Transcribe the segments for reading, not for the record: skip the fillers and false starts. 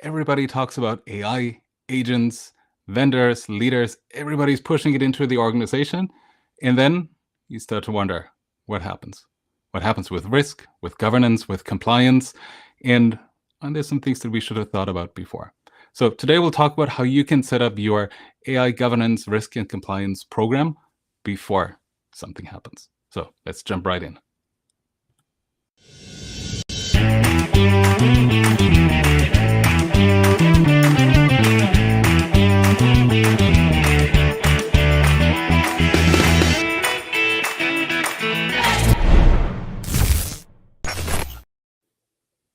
everybody talks about AI, agents, vendors, leaders, everybody's pushing it into the organization. And then you start to wonder what happens. What happens with risk, with governance, with compliance? And there's some things that we should have thought about before. So today we'll talk about how you can set up your AI governance, risk, and compliance program before something happens. So let's jump right in.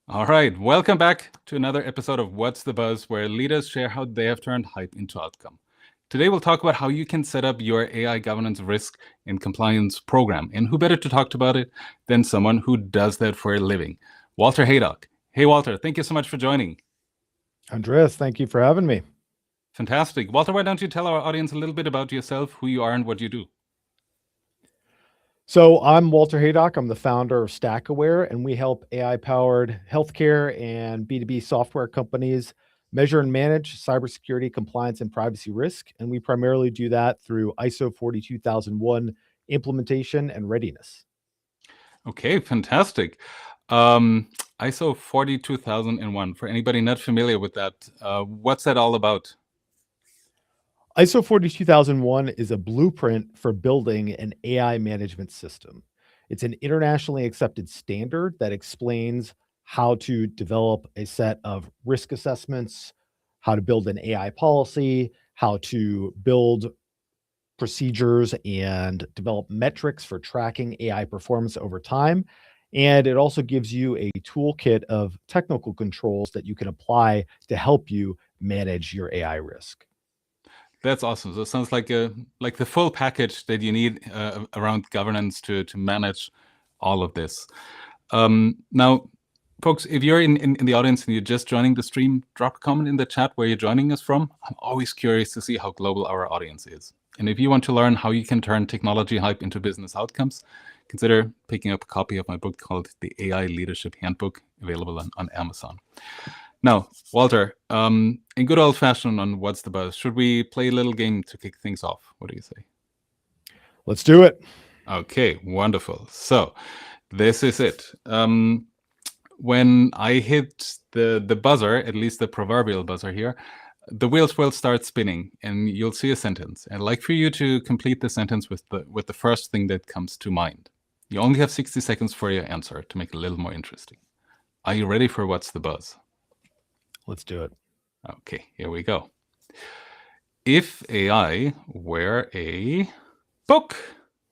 All right, welcome back to another episode of What's the Buzz, where leaders share how they have turned hype into outcome. Today, we'll talk about how you can set up your AI governance, risk, and compliance program. And who better to talk about it than someone who does that for a living? Walter Haydock. Hey, Walter, thank you so much for joining. Andreas, thank you for having me. Fantastic. Walter, why don't you tell our audience a little bit about yourself, who you are, and what you do? So I'm Walter Haydock. I'm the founder of StackAware, and we help AI-powered healthcare and B2B software companies measure and manage cybersecurity, compliance, and privacy risk. And we primarily do that through ISO 42001 implementation and readiness. Okay, fantastic. ISO 42001, for anybody not familiar with that, what's that all about? ISO 42001 is a blueprint for building an AI management system. It's an internationally accepted standard that explains how to develop a set of risk assessments, how to build an AI policy, how to build procedures and develop metrics for tracking AI performance over time. And it also gives you a toolkit of technical controls that you can apply to help you manage your AI risk. That's awesome. So it sounds like the full package that you need around governance to manage all of this. Now, folks, if you're in the audience and you're just joining the stream, drop a comment in the chat where you're joining us from. I'm always curious to see how global our audience is. And if you want to learn how you can turn technology hype into business outcomes, consider picking up a copy of my book called The AI Leadership Handbook, available on Amazon. Now, Walter, in good old fashion on What's the Buzz, should we play a little game to kick things off? What do you say? Let's do it. Okay, wonderful. So this is it. When I hit the buzzer, at least the proverbial buzzer here, the wheels will start spinning and you'll see a sentence. I'd like for you to complete the sentence with the first thing that comes to mind. You only have 60 seconds for your answer to make it a little more interesting. Are you ready for What's the Buzz? Let's do it. Okay, here we go. If AI were a book,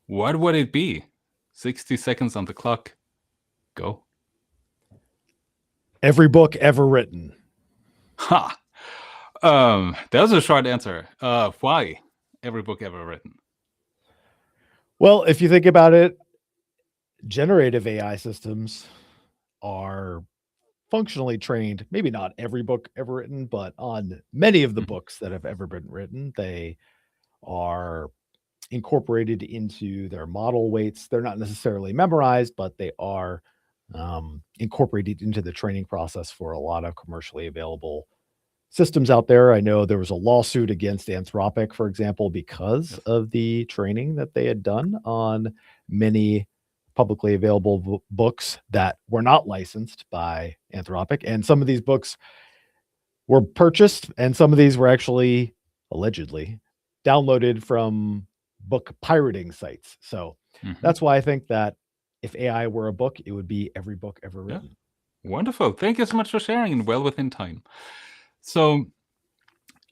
what would it be? 60 seconds on the clock. Go. Every book ever written. Ha! That was a short answer. Why every book ever written? Well, if you think about it, generative AI systems are functionally trained, maybe not every book ever written, but on many of the books that have ever been written. They are incorporated into their model weights. They're not necessarily memorized, but they are incorporated into the training process for a lot of commercially available systems out there. I know there was a lawsuit against Anthropic, for example, because of the training that they had done on many publicly available books that were not licensed by Anthropic. And some of these books were purchased, and some of these were actually allegedly downloaded from book pirating sites. So that's why I think that if AI were a book, it would be every book ever written. Yeah. Wonderful. Thank you so much for sharing, and well within time. So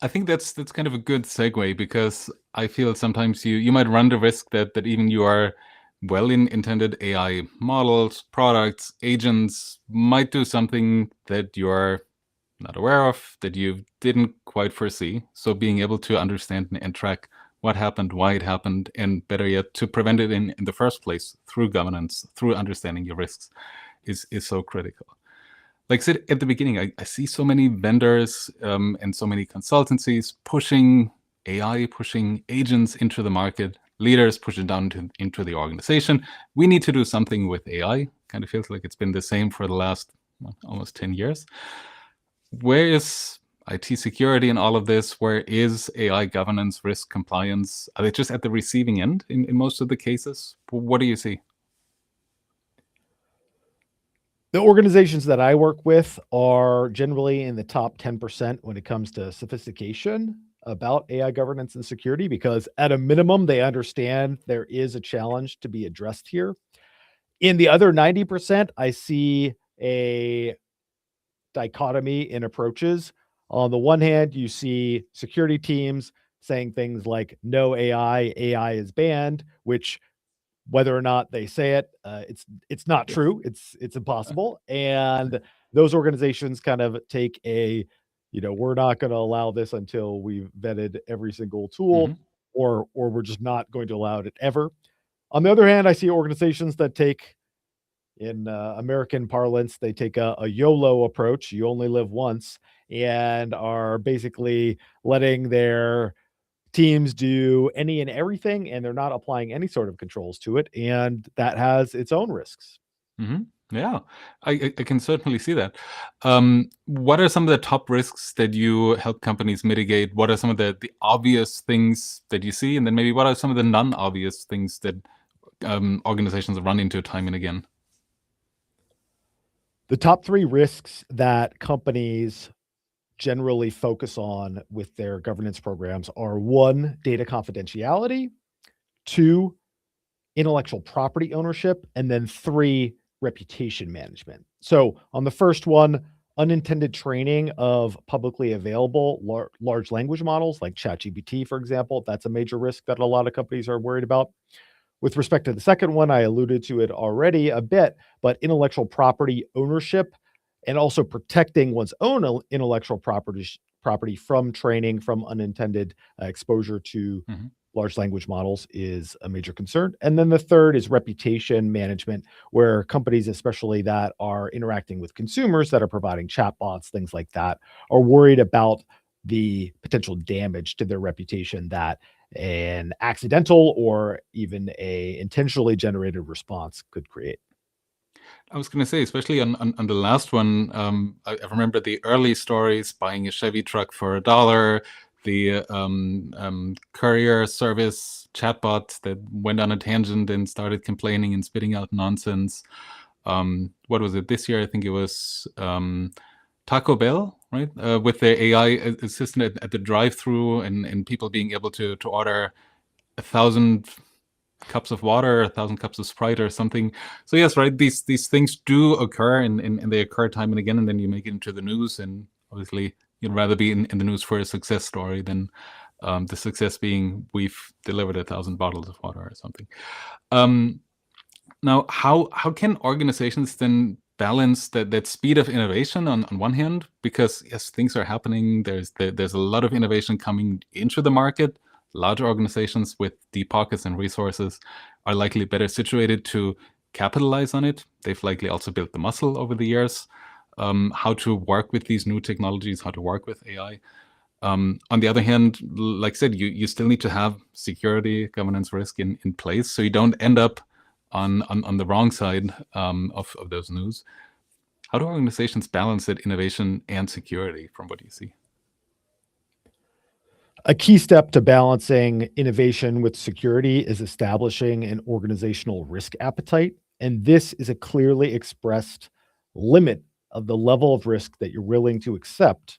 I think that's kind of a good segue, because I feel sometimes you might run the risk that even your well-intended AI models, products, agents might do something that you're not aware of, that you didn't quite foresee. So being able to understand and track what happened, why it happened, and better yet, to prevent it in the first place through governance, through understanding your risks is so critical. Like I said at the beginning, I see so many vendors and so many consultancies pushing AI, pushing agents into the market, leaders push it down into the organization. We need to do something with AI. Kind of feels like it's been the same for the last almost 10 years. where is IT security in all of this? Where is AI governance, risk compliance? Are they just at the receiving end in most of the cases? What do you see? The organizations that I work with are generally in the top 10% when it comes to sophistication about AI governance and security, because at a minimum, they understand there is a challenge to be addressed here. In the other 90%, I see a dichotomy in approaches. On the one hand, you see security teams saying things like no AI, AI is banned, which whether or not they say it, it's not Yes. true. It's impossible. And those organizations kind of take a, we're not going to allow this until we've vetted every single tool, Mm-hmm. or we're just not going to allow it ever. On the other hand, I see organizations that take, in American parlance, they take a YOLO approach. You only live once, and are basically letting their teams do any and everything, and they're not applying any sort of controls to it, and that has its own risks. Mm-hmm. Yeah, I can certainly see that. What are some of the top risks that you help companies mitigate? What are some of the obvious things that you see? And then maybe what are some of the non-obvious things that organizations run into time and again? The top 3 risks that companies generally focus on with their governance programs are: 1, data confidentiality; 2, intellectual property ownership; and then 3, reputation management. So on the first one, unintended training of publicly available large language models like ChatGPT, for example, that's a major risk that a lot of companies are worried about. With respect to the second one, I alluded to it already a bit, but intellectual property ownership and also protecting one's own intellectual property from training, from unintended exposure to Mm-hmm. large language models is a major concern. And then the third is reputation management, where companies, especially that are interacting with consumers, that are providing chatbots, things like that, are worried about the potential damage to their reputation that an accidental or even a intentionally generated response could create. I was going to say, especially on the last one, I remember the early stories, buying a Chevy truck for $1, the courier service chatbot that went on a tangent and started complaining and spitting out nonsense. What was it this year? I think it was Taco Bell, right? With the AI assistant at the drive-through, and people being able to order 1,000 cups of water, 1,000 cups of Sprite or something. So yes, right, these things do occur, and they occur time and again, and then you make it into the news, and obviously you'd rather be in the news for a success story than the success being we've delivered 1,000 bottles of water or something. Now, how can organizations then balance that speed of innovation on one hand? Because yes, things are happening. There's a lot of innovation coming into the market. Large organizations with deep pockets and resources are likely better situated to capitalize on it. They've likely also built the muscle over the years, how to work with these new technologies, how to work with AI. On the other hand, like I said, you still need to have security, governance, risk in place, so you don't end up on the wrong side of those news. How do organizations balance that innovation and security from what you see? A key step to balancing innovation with security is establishing an organizational risk appetite. And this is a clearly expressed limit of the level of risk that you're willing to accept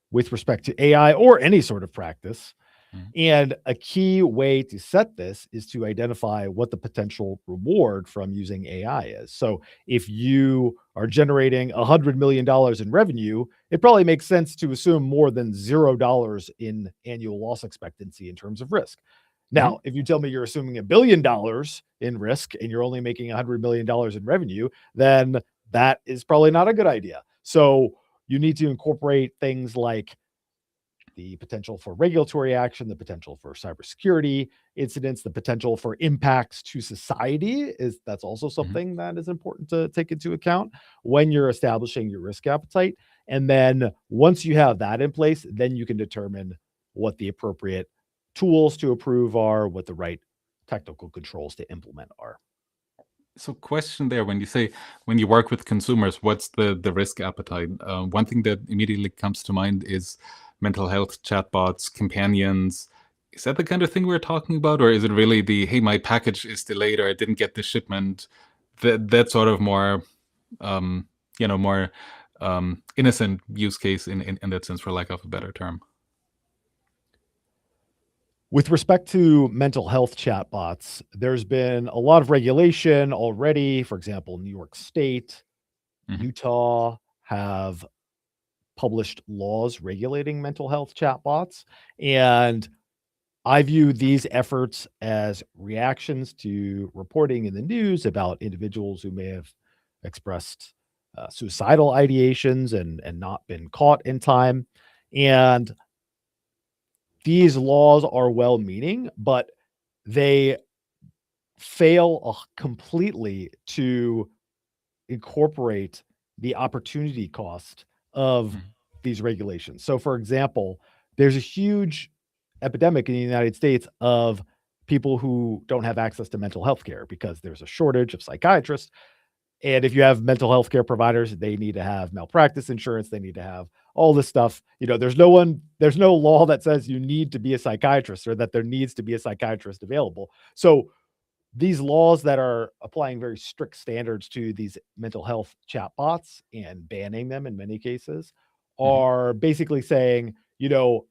with respect to AI or any sort of practice. Mhm. And a key way to set this is to identify what the potential reward from using AI is. So if you are generating $100 million in revenue, it probably makes sense to assume more than $0 in annual loss expectancy in terms of risk. Mhm. Now, if you tell me you're assuming $1 billion in risk and you're only making $100 million in revenue, then that is probably not a good idea. So you need to incorporate things like the potential for regulatory action, the potential for cybersecurity incidents, the potential for impacts to society. That's also Mhm. something that is important to take into account when you're establishing your risk appetite. And then once you have that in place, then you can determine what the appropriate tools to approve are, what the right technical controls to implement are. So question there, when you say, when you work with consumers, what's the risk appetite? One thing that immediately comes to mind is mental health chatbots, companions. Is that the kind of thing we're talking about? Or is it really the, hey, my package is delayed or I didn't get the shipment? That sort of more, more innocent use case in that sense, for lack of a better term. With respect to mental health chatbots, there's been a lot of regulation already. For example, New York State, Utah have published laws regulating mental health chatbots. And I view these efforts as reactions to reporting in the news about individuals who may have expressed suicidal ideations and not been caught in time. And these laws are well-meaning, but they fail completely to incorporate the opportunity cost of these regulations. So, for example, there's a huge epidemic in the United States of people who don't have access to mental health care because there's a shortage of psychiatrists. And if you have mental health care providers, they need to have malpractice insurance. They need to have all this stuff. There's no law that says you need to be a psychiatrist or that there needs to be a psychiatrist available. So these laws that are applying very strict standards to these mental health chatbots and banning them in many cases are basically saying,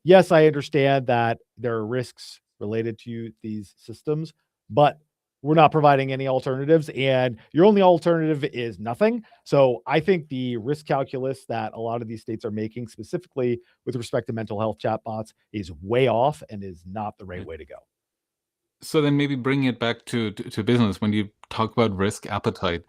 yes, I understand that there are risks related to these systems, but we're not providing any alternatives, and your only alternative is nothing. So I think the risk calculus that a lot of these states are making, specifically with respect to mental health chatbots, is way off and is not the right way to go. So then maybe bringing it back to business, when you talk about risk appetite,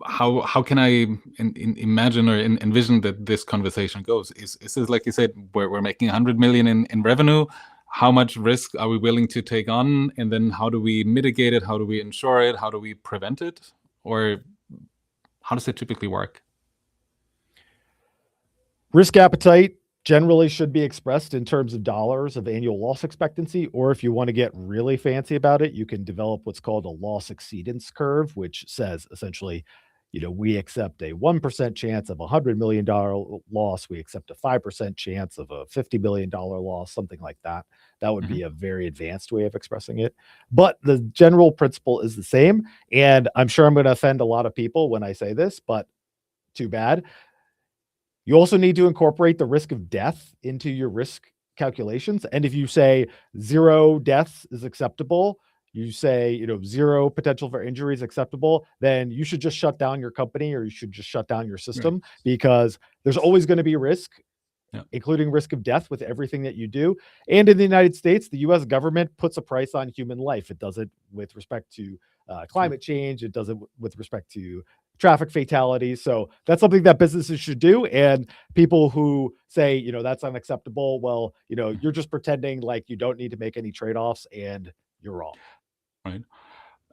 how can I imagine or envision that this conversation goes? Is this, like you said, we're making 100 million in revenue? How much risk are we willing to take on? And then how do we mitigate it? How do we insure it? How do we prevent it? Or how does it typically work? Risk appetite generally should be expressed in terms of dollars of annual loss expectancy, or if you want to get really fancy about it, you can develop what's called a loss exceedance curve, which says essentially, we accept a 1% chance of $100 million loss. We accept a 5% chance of a $50 million loss, something like that. That would be a very advanced way of expressing it. But the general principle is the same. And I'm sure I'm going to offend a lot of people when I say this, but too bad. You also need to incorporate the risk of death into your risk calculations. And if you say 0 deaths is acceptable, you say, zero potential for injury is acceptable, then you should just shut down your company or you should just shut down your system, because there's always going to be risk, including risk of death with everything that you do. And in the United States, the US government puts a price on human life. It does it with respect to climate change. It does it with respect to traffic fatalities. So that's something that businesses should do. And people who say, that's unacceptable, well, you're just pretending like you don't need to make any trade-offs, and you're wrong. Right.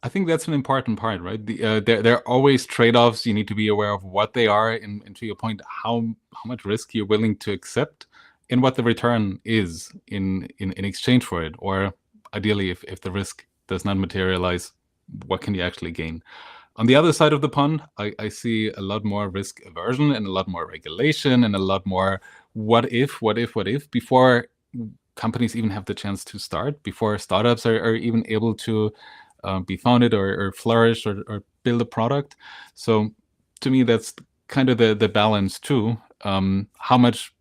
I think that's an important part, right? There are always trade-offs. You need to be aware of what they are, and to your point, how much risk you're willing to accept, and what the return is in exchange for it. Or ideally, if the risk does not materialize, what can you actually gain? On the other side of the pond, I see a lot more risk aversion and a lot more regulation and a lot more what if, before companies even have the chance to start, before startups are even able to be founded or flourish or build a product. So to me, that's kind of the balance too. How much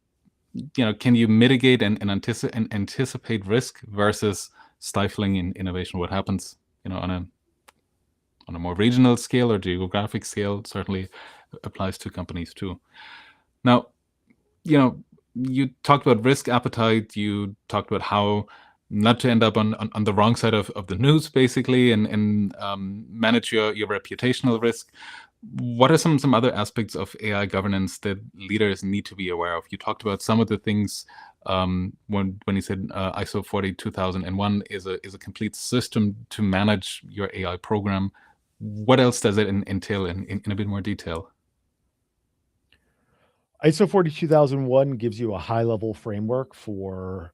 can you mitigate and anticipate risk versus stifling in innovation? What happens on a more regional scale or geographic scale certainly applies to companies too. Now, you talked about risk appetite. You talked about how not to end up on the wrong side of the news, basically, and manage your reputational risk. What are some other aspects of AI governance that leaders need to be aware of? You talked about some of the things when you said ISO 42001 is a complete system to manage your AI program. What else does it entail in a bit more detail? ISO 42001 gives you a high-level framework for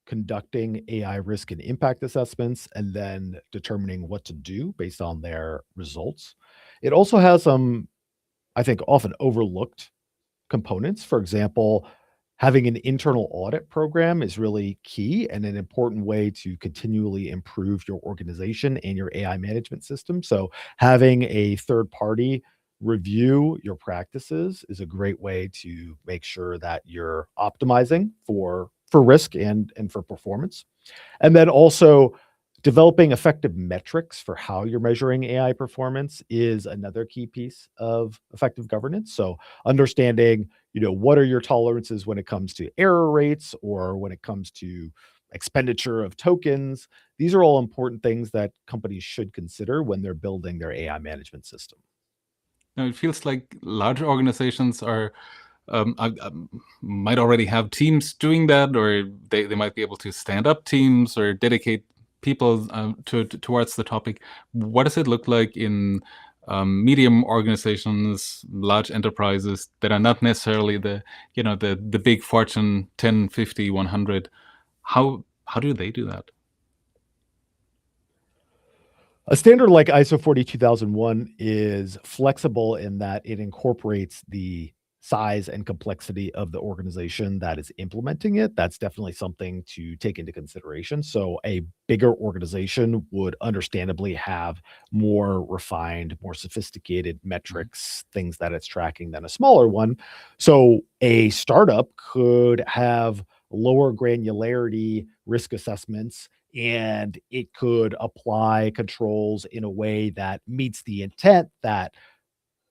conducting AI risk and impact assessments and then determining what to do based on their results. It also has some, I think, often overlooked components. For example, having an internal audit program is really key and an important way to continually improve your organization and your AI management system. So, having a third party review your practices is a great way to make sure that you're optimizing for risk and for performance. And then also developing effective metrics for how you're measuring AI performance is another key piece of effective governance. So understanding, what are your tolerances when it comes to error rates or when it comes to expenditure of tokens. These are all important things that companies should consider when they're building their AI management system. Now, it feels like larger organizations might already have teams doing that, or they might be able to stand up teams or dedicate people towards the topic. What does it look like in medium organizations, large enterprises that are not necessarily the big Fortune 10, 50, 100? How do they do that? A standard like ISO 42001 is flexible in that it incorporates the size and complexity of the organization that is implementing it. That's definitely something to take into consideration. So, a bigger organization would understandably have more refined, more sophisticated metrics, things that it's tracking than a smaller one. So, a startup could have lower granularity risk assessments and it could apply controls in a way that meets the intent, that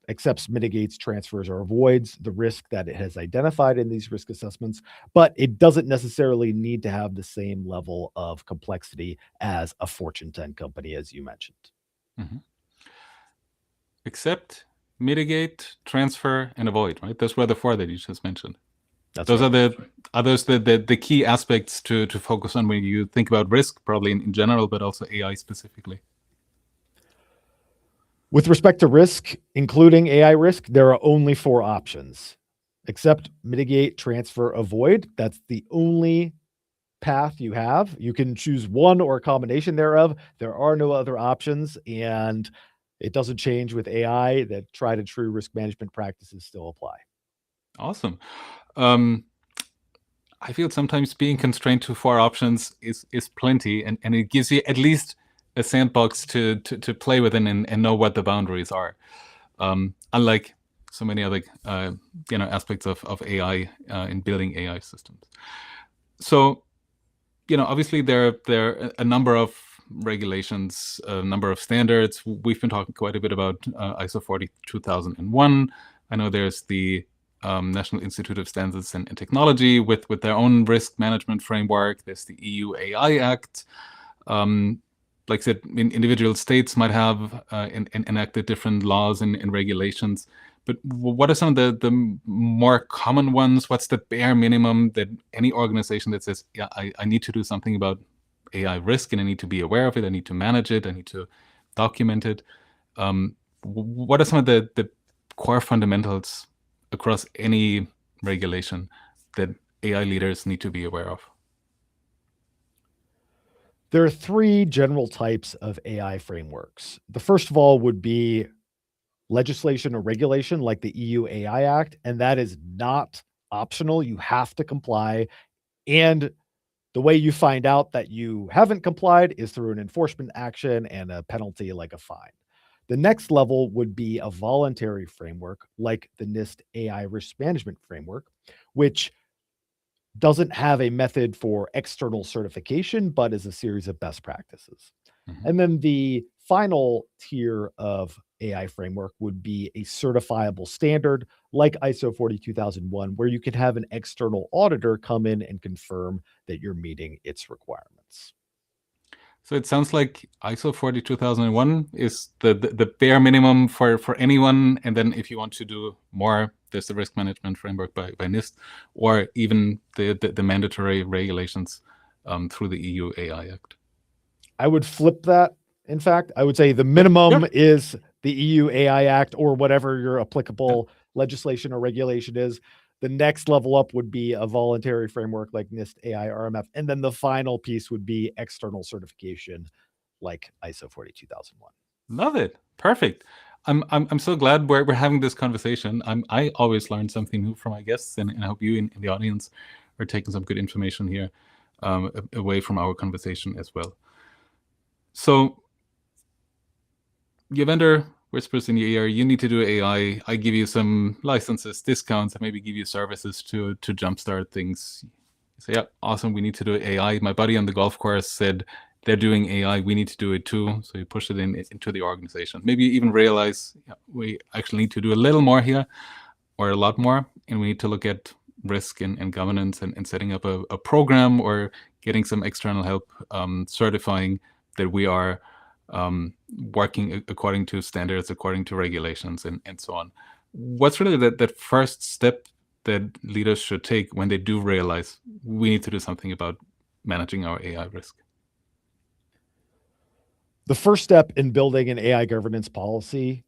accepts, mitigates, transfers, or avoids the risk that it has identified in these risk assessments, but it doesn't necessarily need to have the same level of complexity as a Fortune 10 company, as you mentioned. Mm-hmm. Accept, mitigate, transfer, and avoid, right? Those were the four that you just mentioned. Those are the key aspects to focus on when you think about risk, probably in general, but also AI specifically. With respect to risk, including AI risk, there are only four options: accept, mitigate, transfer, avoid. That's the only path you have. You can choose one or a combination thereof. There are no other options, and it doesn't change with AI. That tried and true risk management practices still apply. Awesome. I feel sometimes being constrained to four options is plenty, and it gives you at least a sandbox to play within and know what the boundaries are. Unlike so many other aspects of AI in building AI systems. So, obviously there are a number of regulations, a number of standards. We've been talking quite a bit about ISO 42001. I know there's the National Institute of Standards and Technology with their own risk management framework. There's the EU AI Act. Like I said, individual states might have enacted different laws and regulations. But what are some of the more common ones? What's the bare minimum that any organization that says, yeah, I need to do something about AI risk and I need to be aware of it, I need to manage it, I need to document it? What are some of the core fundamentals across any regulation that AI leaders need to be aware of? There are three general types of AI frameworks. The first of all would be legislation or regulation like the EU AI Act, and that is not optional. You have to comply. And the way you find out that you haven't complied is through an enforcement action and a penalty like a fine. The next level would be a voluntary framework like the NIST AI Risk Management Framework, which doesn't have a method for external certification, but is a series of best practices. Mm-hmm. And then the final tier of AI framework would be a certifiable standard like ISO 42001, where you could have an external auditor come in and confirm that you're meeting its requirements. So it sounds like ISO 42001 is the bare minimum for anyone. And then if you want to do more, there's the risk management framework by NIST, or even the mandatory regulations through the EU AI Act. I would flip that. In fact, I would say the minimum is the EU AI Act or whatever your applicable legislation or regulation is. The next level up would be a voluntary framework like NIST AI RMF. And then the final piece would be external certification like ISO 42001. Love it. Perfect. I'm so glad we're having this conversation. I always learn something new from my guests, and I hope you in the audience are taking some good information here away from our conversation as well. So your vendor whispers in your ear, you need to do AI. I give you some licenses, discounts, and maybe give you services to jumpstart things. You say, yeah, awesome, we need to do AI. My buddy on the golf course said they're doing AI, we need to do it too. So you push it into the organization. Maybe you even realize we actually need to do a little more here, or a lot more, and we need to look at risk and governance and setting up a program or getting some external help certifying that we are working according to standards, according to regulations, and so on. What's really that first step that leaders should take when they do realize we need to do something about managing our AI risk? The first step in building an AI governance policy,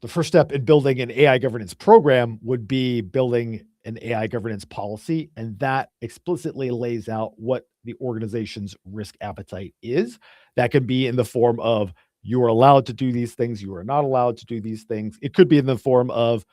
the first step in building an AI governance program would be building an AI governance policy, and that explicitly lays out what the organization's risk appetite is. That can be in the form of you are allowed to do these things, you are not allowed to do these things. It could be in the form of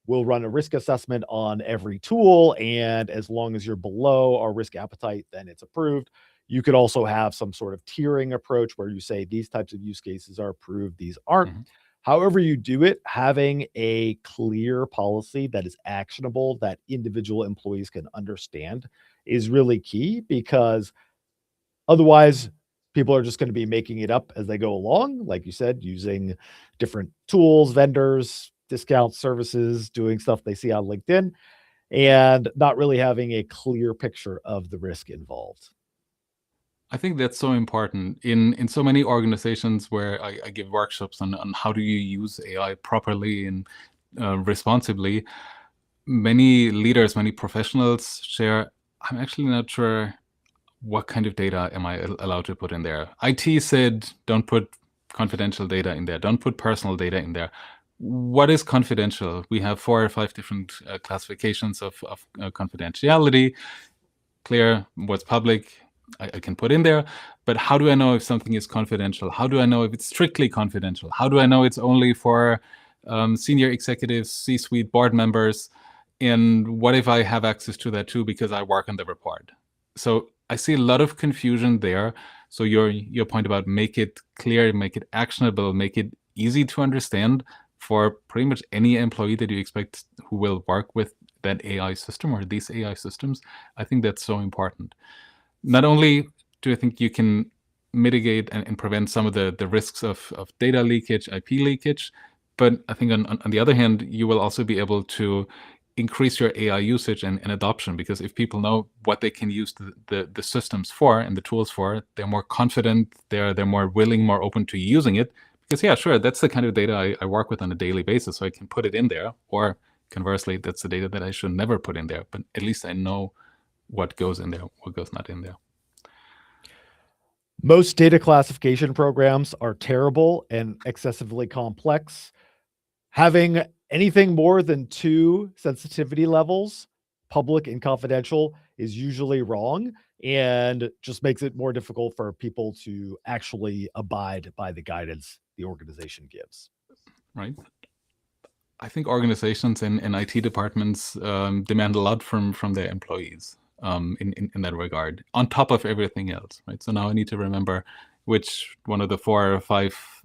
we'll run a risk assessment on every tool, and as long as you're below our risk appetite, then it's approved. You could also have some sort of tiering approach where you say these types of use cases are approved, these aren't. Mm-hmm. However you do it, having a clear policy that is actionable, that individual employees can understand is really key, because otherwise people are just going to be making it up as they go along. Like you said, using different tools, vendors, discount services, doing stuff they see on LinkedIn, and not really having a clear picture of the risk involved. I think that's so important in so many organizations where I give workshops on how do you use AI properly and responsibly. Many leaders, many professionals share, I'm actually not sure what kind of data am I allowed to put in there. IT said, don't put confidential data in there. Don't put personal data in there. What is confidential? We have 4 or 5 different classifications of confidentiality. Clear what's public, I can put in there, but how do I know if something is confidential? How do I know if it's strictly confidential? How do I know it's only for senior executives, C-suite board members? And what if I have access to that too because I work on the report? So I see a lot of confusion there. So your point about make it clear, make it actionable, make it easy to understand for pretty much any employee that you expect who will work with that AI system or these AI systems, I think that's so important. Not only do I think you can mitigate and prevent some of the risks of data leakage, IP leakage, but I think on the other hand, you will also be able to increase your AI usage and adoption, because if people know what they can use the systems for and the tools for, they're more confident, they're more willing, more open to using it. Because yeah, sure, that's the kind of data I work with on a daily basis, so I can put it in there. Or conversely, that's the data that I should never put in there, but at least I know what goes in there, what goes not in there. Most data classification programs are terrible and excessively complex. Having anything more than 2 sensitivity levels, public and confidential, is usually wrong and just makes it more difficult for people to actually abide by the guidance the organization gives. Right. I think organizations and IT departments demand a lot from their employees in that regard, on top of everything else, right? So now I need to remember which one of the 4 or 5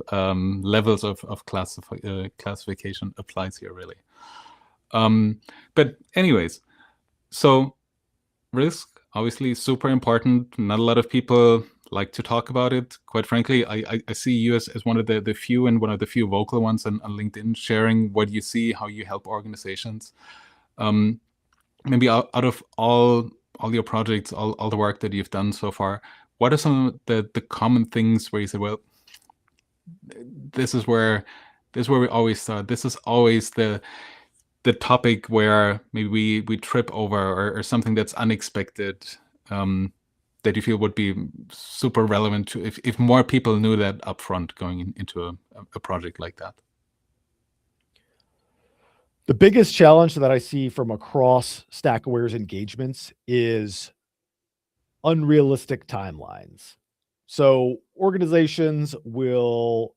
levels of classification applies here, really. But anyways, so risk, obviously super important. Not a lot of people like to talk about it. Quite frankly, I see you as one of the few and one of the few vocal ones on LinkedIn, sharing what you see, how you help organizations. Maybe out of all your projects, all the work that you've done so far, what are some of the common things where you say, well, this is where we always start. This is always the topic where maybe we trip over, or something that's unexpected, that you feel would be super relevant to if more people knew that upfront going into a project like that? The biggest challenge that I see from across StackAware's engagements is unrealistic timelines. So organizations will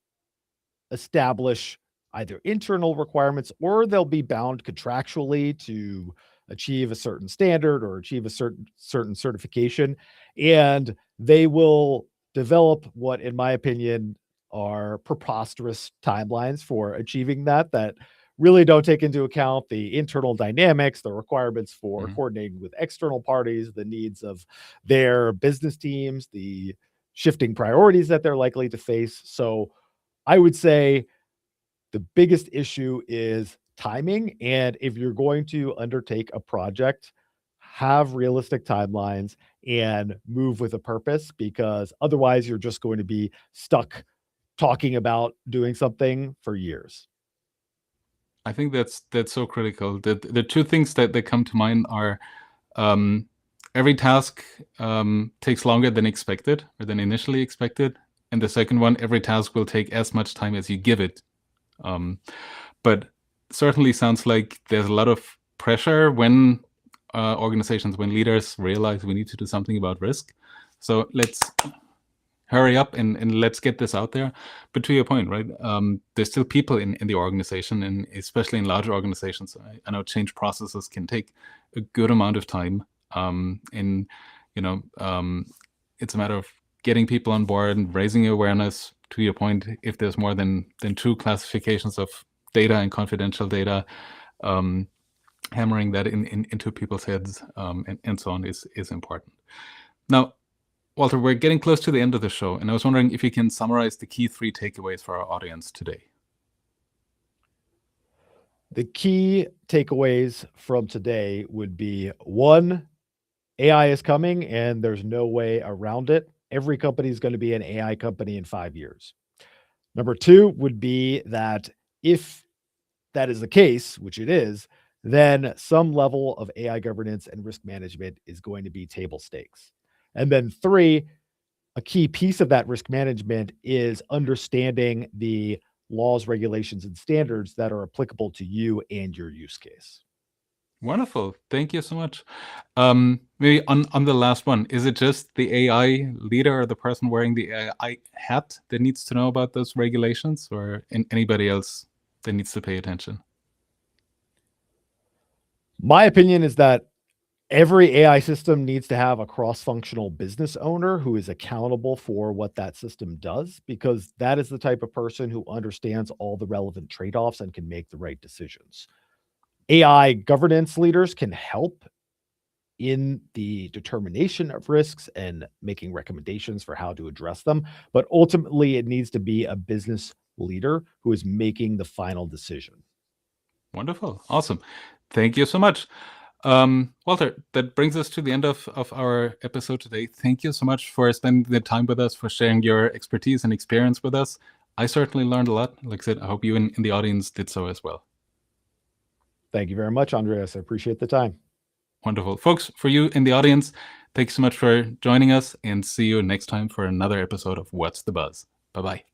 establish either internal requirements or they'll be bound contractually to achieve a certain standard or achieve a certain certification, and they will develop what, in my opinion, are preposterous timelines for achieving that really don't take into account the internal dynamics, the requirements for coordinating with external parties, the needs of their business teams, the shifting priorities that they're likely to face. So I would say the biggest issue is timing. And if you're going to undertake a project, have realistic timelines and move with a purpose, because otherwise you're just going to be stuck talking about doing something for years. I think that's so critical. The two things that come to mind are every task takes longer than expected or than initially expected. And the second one, every task will take as much time as you give it. But certainly sounds like there's a lot of pressure when organizations, when leaders realize we need to do something about risk. So let's hurry up and let's get this out there. But to your point, right, there's still people in the organization, and especially in larger organizations, I know change processes can take a good amount of time. And, it's a matter of getting people on board and raising awareness. To your point, if there's more than two classifications of data and confidential data, hammering that into people's heads and so on is important. Now, Walter, we're getting close to the end of the show, and I was wondering if you can summarize the key 3 takeaways for our audience today. The key takeaways from today would be: 1, AI is coming and there's no way around it. Every company is going to be an AI company in 5 years. Number 2 would be that if that is the case, which it is, then some level of AI governance and risk management is going to be table stakes. And then 3, a key piece of that risk management is understanding the laws, regulations, and standards that are applicable to you and your use case. Wonderful. Thank you so much. Maybe on the last one, is it just the AI leader or the person wearing the AI hat that needs to know about those regulations, or anybody else that needs to pay attention? My opinion is that every AI system needs to have a cross-functional business owner who is accountable for what that system does, because that is the type of person who understands all the relevant trade-offs and can make the right decisions. AI governance leaders can help in the determination of risks and making recommendations for how to address them, but ultimately it needs to be a business leader who is making the final decision. Wonderful. Awesome. Thank you so much. Walter, that brings us to the end of our episode today. Thank you so much for spending the time with us, for sharing your expertise and experience with us. I certainly learned a lot. Like I said, I hope you in the audience did so as well. Thank you very much, Andreas. I appreciate the time. Wonderful. Folks, for you in the audience, thanks so much for joining us, and see you next time for another episode of What's the Buzz. Bye-bye.